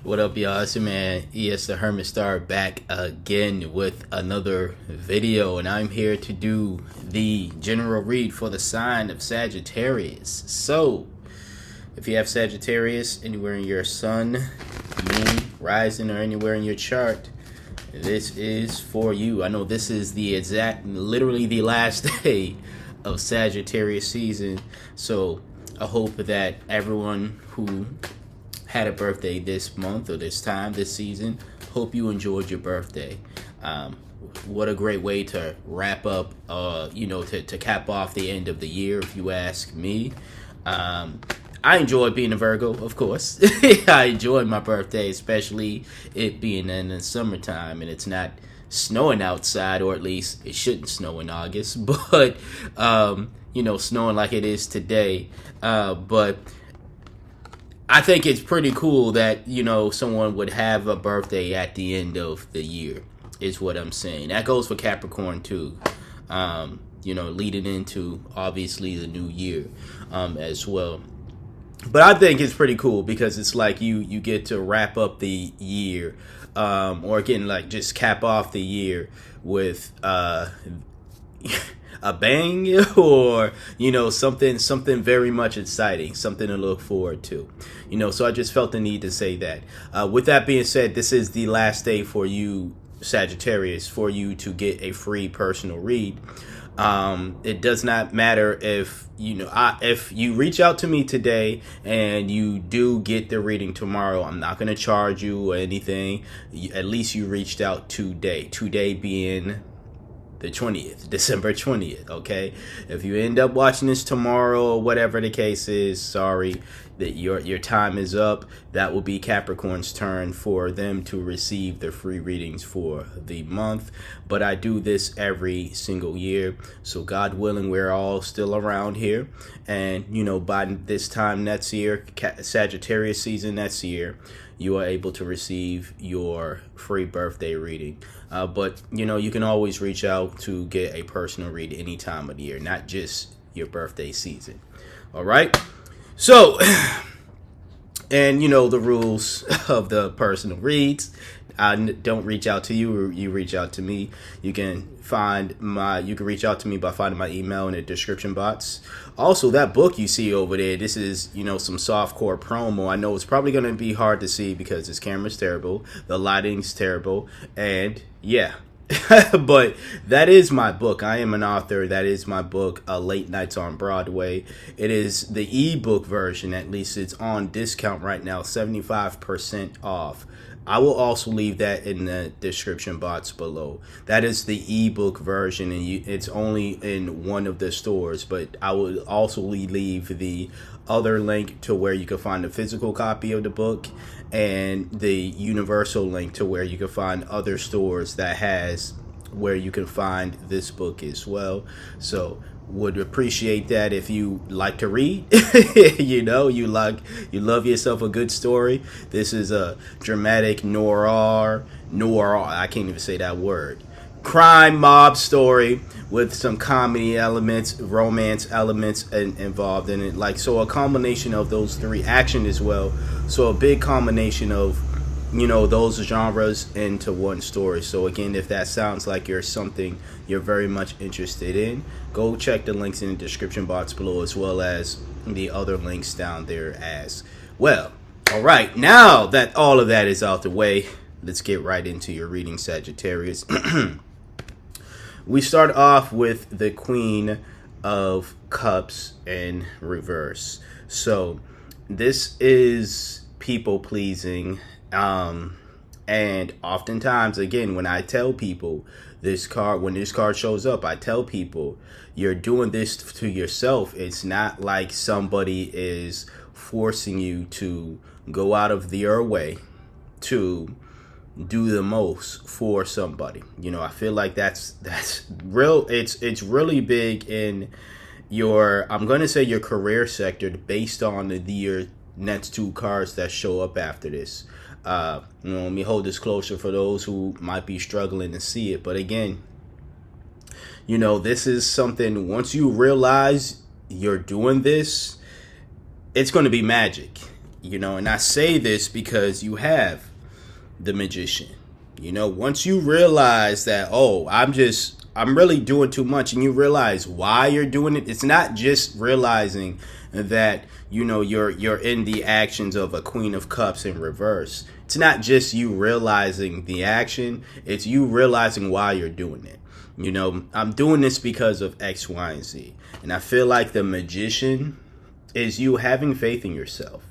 What up, y'all? It's your man, ES the Hermit Star, back again with another video, and I'm here to do the general read for the sign of Sagittarius. So, if you have Sagittarius anywhere in your sun, moon, rising, or anywhere in your chart, this is for you. I know this is literally the last day of Sagittarius season, so I hope that everyone who had a birthday this month or this season, hope you enjoyed your birthday. What a great way to wrap up, to cap off the end of the year, if you ask me. I enjoyed being a Virgo, of course. I enjoyed my birthday, especially it being in the summertime and it's not snowing outside, or at least it shouldn't snow in August, but, snowing like it is today. But I think it's pretty cool that, someone would have a birthday at the end of the year, is what I'm saying. That goes for Capricorn too. Leading into obviously the new year as well. But I think it's pretty cool because it's like you get to wrap up the year, or again, like just cap off the year with a bang, or something very much exciting, something to look forward to. So I just felt the need to say that. With that being said, this is the last day for you, Sagittarius, for you to get a free personal read. It does not matter if you reach out to me today and you do get the reading tomorrow. I'm not going to charge you or anything. At least you reached out today. Today being the 20th, December 20th, okay? If you end up watching this tomorrow or whatever the case is, sorry that your time is up. That will be Capricorn's turn for them to receive the free readings for the month. But I do this every single year, so God willing, we're all still around here. And, by this time next year, Sagittarius season next year, you are able to receive your free birthday reading. But, you can always reach out to get a personal read any time of the year, not just your birthday season. All right? So, and the rules of the personal reads. I don't reach out to you, or you reach out to me. You can reach out to me by finding my email in the description box. Also, that book you see over there, this is, some softcore promo. I know it's probably going to be hard to see because this camera's terrible, the lighting's terrible, and yeah. But that is my book. I am an author. That is my book, Late Nights on Broadway. It is the ebook version. At least it's on discount right now, 75% off. I will also leave that in the description box below. That is the ebook version, and it's only in one of the stores, but I will also leave the other link to where you can find a physical copy of the book, and the universal link to where you can find other stores that has where you can find this book as well. So would appreciate that if you like to read. you love yourself a good story. This is a dramatic noir, I can't even say that word, crime mob story with some comedy elements, romance elements involved in it. So a combination of those three, action as well. So a big combination of those genres into one story. So again, if that sounds like you're something you're very much interested in, go check the links in the description box below, as well as the other links down there as well. All right, now that all of that is out the way, let's get right into your reading, Sagittarius. We start off with the Queen of Cups in reverse. So this is people pleasing. And oftentimes, again, when I tell people when this card shows up, I tell people you're doing this to yourself. It's not like somebody is forcing you to go out of your way to do the most for somebody. I feel like that's real. It's really big in I'm going to say your career sector, based on your next two cards that show up after this. Let me hold this closer for those who might be struggling to see it. But again, this is something, once you realize you're doing this, it's going to be magic. And I say this because you have the Magician. Once you realize that, oh, I'm really doing too much, and you realize why you're doing it, it's not just realizing that, you're in the actions of a Queen of Cups in reverse. It's not just you realizing the action, it's you realizing why you're doing it. I'm doing this because of X, Y, and Z. And I feel like the Magician is you having faith in yourself.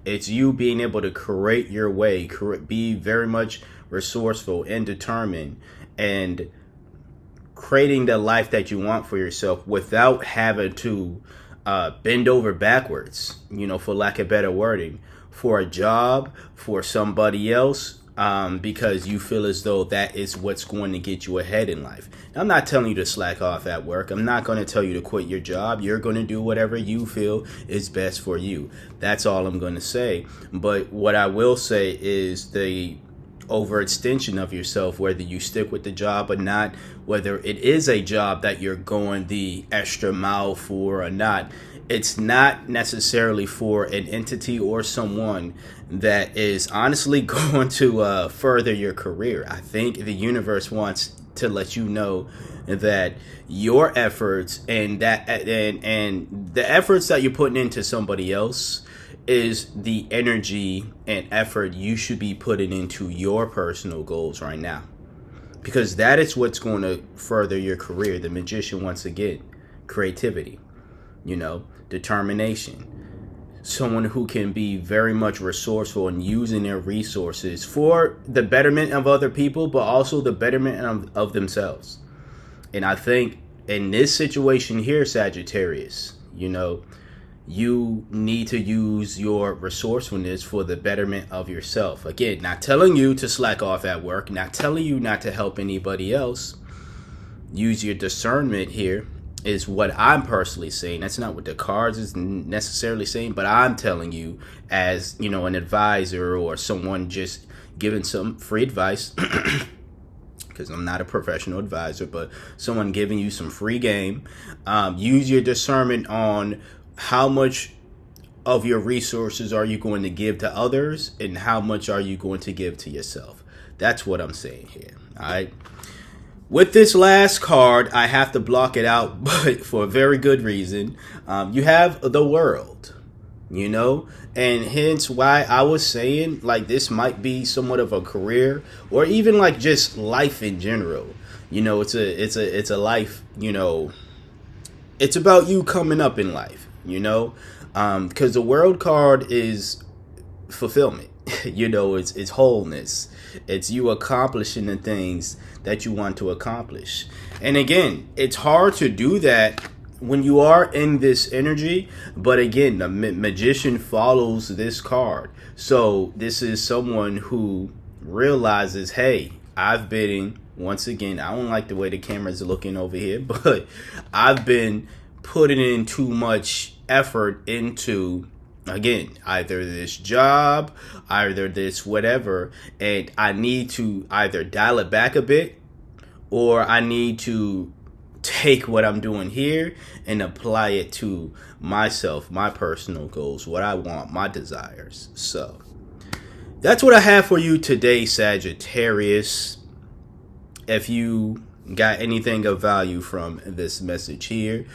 It's you being able to create your way, be very much resourceful and determined, and creating the life that you want for yourself without having to bend over backwards, for lack of better wording, for a job, for somebody else, because you feel as though that is what's going to get you ahead in life. Now, I'm not telling you to slack off at work. I'm not going to tell you to quit your job. You're going to do whatever you feel is best for you. That's all I'm going to say. But what I will say is the overextension of yourself, whether you stick with the job or not, whether it is a job that you're going the extra mile for or not, it's not necessarily for an entity or someone that is honestly going to further your career. I think the universe wants to let you know that your efforts and the efforts that you're putting into somebody else is the energy and effort you should be putting into your personal goals right now, because that is what's going to further your career. The Magician, once again, creativity, determination, someone who can be very much resourceful and using their resources for the betterment of other people, but also the betterment of themselves. And I think in this situation here, Sagittarius, you need to use your resourcefulness for the betterment of yourself. Again, not telling you to slack off at work, not telling you not to help anybody else. Use your discernment here is what I'm personally saying. That's not what the cards is necessarily saying, but I'm telling you as, an advisor or someone just giving some free advice, because I'm not a professional advisor, but someone giving you some free game. Use your discernment on how much of your resources are you going to give to others and how much are you going to give to yourself. That's what I'm saying here. All right. With this last card, I have to block it out, but for a very good reason. You have the World, and hence why I was saying like this might be somewhat of a career or even like just life in general. It's a life, it's about you coming up in life, because the World card is fulfillment. It's wholeness. It's you accomplishing the things that you want to accomplish. And again, it's hard to do that when you are in this energy. But again, the Magician follows this card. So this is someone who realizes, hey, I've been, once again, I don't like the way the camera's looking over here, but I've been putting in too much effort into, again, either this job, either this whatever, and I need to either dial it back a bit, or I need to take what I'm doing here and apply it to myself, my personal goals, what I want, my desires. So that's what I have for you today, Sagittarius. If you got anything of value from this message here,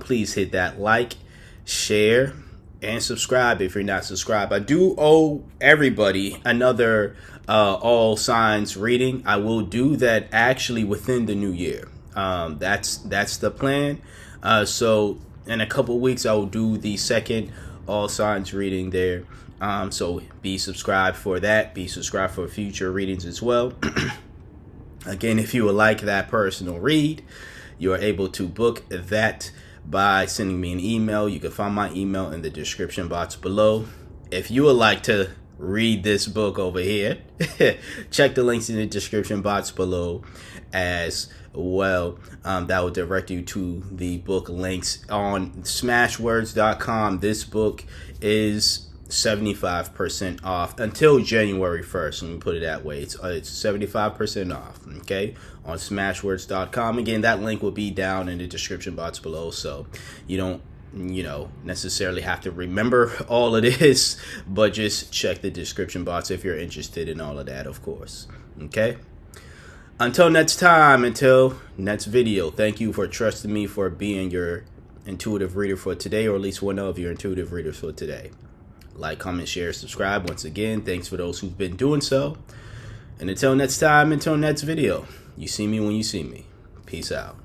please hit that like, share, and subscribe if you're not subscribed. I do owe everybody another all signs reading. I will do that actually within the new year. That's the plan. So in a couple weeks, I will do the second all signs reading there. So be subscribed for that. Be subscribed for future readings as well. Again, if you would like that personal read, you are able to book that by sending me an email. You can find my email in the description box below. If you would like to read this book over here, check the links in the description box below as well. That will direct you to the book links on smashwords.com. This book is 75% off until January 1st. Let me put it that way. It's 75% off, okay, on smashwords.com. Again, that link will be down in the description box below, so you don't necessarily have to remember all of this, but just check the description box if you're interested in all of that, of course. Okay? Until next time, until next video, thank you for trusting me for being your intuitive reader for today, or at least one of your intuitive readers for today. Like, comment, share, subscribe. Once again, thanks for those who've been doing so. And until next time, until next video, you see me when you see me. Peace out.